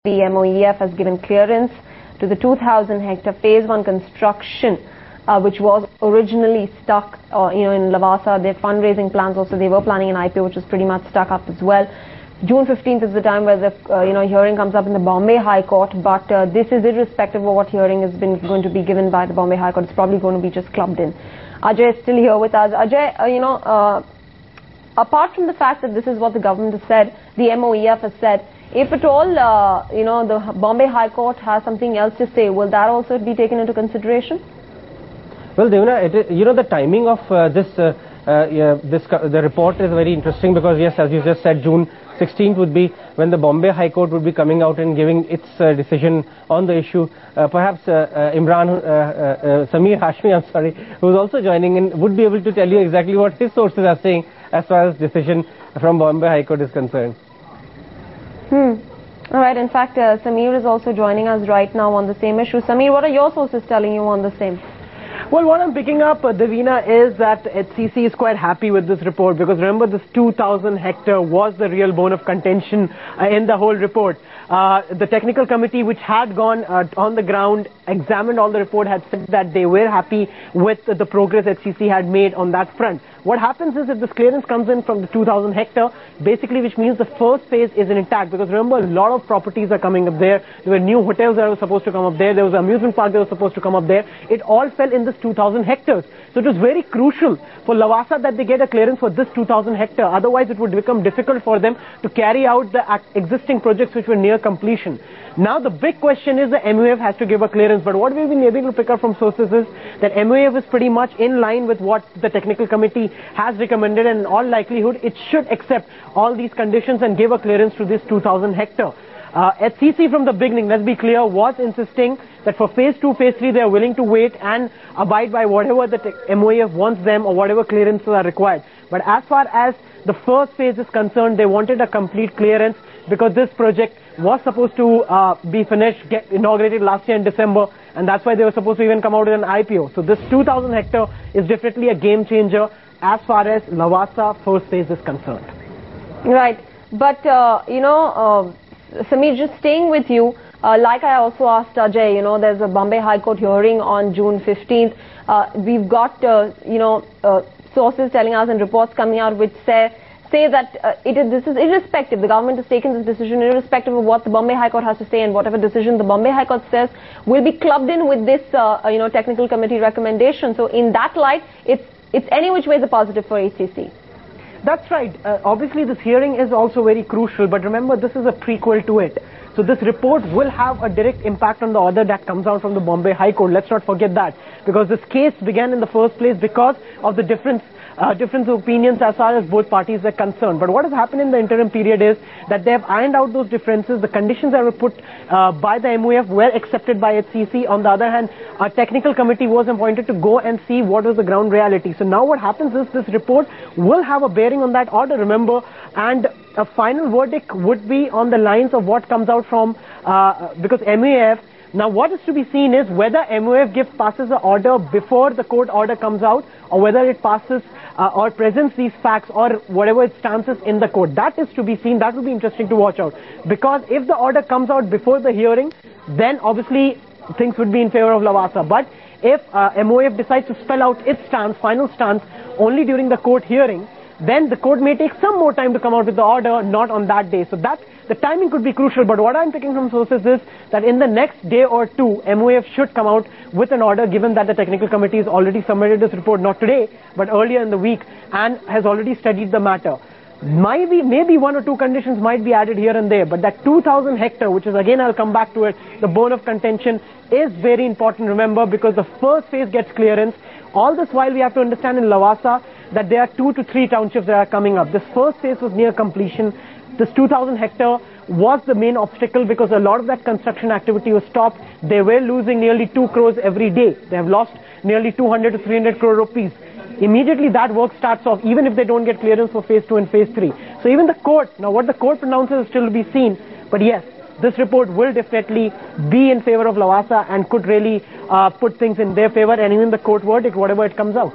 MoEF has given clearance to the 2,000 hectare phase 1 construction, which was originally stuck, in Lavasa. Their fundraising plans also, they were planning an IPO, which is pretty much stuck up as well. June 15th is the time where the hearing comes up in the Bombay High Court, but this is irrespective of what hearing is going to be given by the Bombay High Court. It's probably going to be just clubbed in. Ajay is still here with us. Ajay, apart from the fact that this is what the government has said, the MoEF has said, if at all, the Bombay High Court has something else to say, will that also be taken into consideration? Well, Devina, the timing of the report is very interesting because, yes, as you just said, June 16th would be when the Bombay High Court would be coming out and giving its decision on the issue. Perhaps Samir Hashmi, who is also joining in, would be able to tell you exactly what his sources are saying as far as decision from Bombay High Court is concerned. All right. In fact, Samir is also joining us right now on the same issue. Samir, what are your sources telling you on the same? Well, what I'm picking up, Devina, is that HCC is quite happy with this report because remember, this 2,000 hectare was the real bone of contention in the whole report. The technical committee, which had gone on the ground, examined all the report, had said that they were happy with the progress HCC had made on that front. What happens is if this clearance comes in from the 2,000 hectare, basically which means the first phase is intact, because remember, a lot of properties are coming up there. There were new hotels that were supposed to come up there. There was an amusement park that was supposed to come up there. It all fell in this 2,000 hectares. So it was very crucial for Lavasa that they get a clearance for this 2,000 hectare. Otherwise, it would become difficult for them to carry out the existing projects which were near completion. Now, the big question is the MoEF has to give a clearance. But what we've been able to pick up from sources is that MoEF is pretty much in line with what the technical committee has recommended, and in all likelihood, it should accept all these conditions and give a clearance to this 2,000 hectare. HCC from the beginning, let's be clear, was insisting that for phase 2, phase 3, they are willing to wait and abide by whatever the MoEF wants them or whatever clearances are required. But as far as the first phase is concerned, they wanted a complete clearance because this project was supposed to be finished, inaugurated last year in December, and that's why they were supposed to even come out with an IPO. So this 2,000 hectare is definitely a game changer as far as Lavasa first phase is concerned. Right. But, Samir, just staying with you, like I also asked Ajay, there's a Bombay High Court hearing on June 15th. We've got, sources telling us and reports coming out which say that this is irrespective. The government has taken this decision irrespective of what the Bombay High Court has to say, and whatever decision the Bombay High Court says will be clubbed in with this, technical committee recommendation. So in that light, it's any which way is a positive for HCC. That's right. Obviously, this hearing is also very crucial, but remember, this is a prequel to it. So this report will have a direct impact on the order that comes out from the Bombay High Court. Let's not forget that, because this case began in the first place because of the difference of opinions as far as both parties are concerned. But what has happened in the interim period is that they have ironed out those differences. The conditions that were put by the MoEF were accepted by HCC. On the other hand, a technical committee was appointed to go and see what was the ground reality. So now what happens is this report will have a bearing on that order, remember, and a final verdict would be on the lines of what comes out from, because MoEF, now what is to be seen is whether MoEF passes the order before the court order comes out, or whether it passes or presents these facts or whatever its stance is in the court. That is to be seen. That will be interesting to watch out. Because if the order comes out before the hearing, then obviously things would be in favor of Lavasa. But if MoEF decides to spell out its stance, final stance, only during the court hearing, then the court may take some more time to come out with the order, not on that day. So that the timing could be crucial. But what I'm picking from sources is that in the next day or two, MoEF should come out with an order, given that the technical committee has already submitted this report, not today, but earlier in the week, and has already studied the matter. Maybe one or two conditions might be added here and there, but that 2,000 hectare, which is, again, I'll come back to it, the bone of contention, is very important, remember, because the first phase gets clearance. All this while, we have to understand in Lavasa that there are 2 to 3 townships that are coming up. This first phase was near completion. This 2,000 hectare was the main obstacle because a lot of that construction activity was stopped. They were losing nearly 2 crores every day. They have lost nearly 200 to 300 crore rupees. Immediately that work starts off, even if they don't get clearance for phase 2 and phase 3. So even the court, now what the court pronounces is still to be seen. But yes, this report will definitely be in favor of Lavasa and could really put things in their favor, and even the court verdict, whatever it comes out.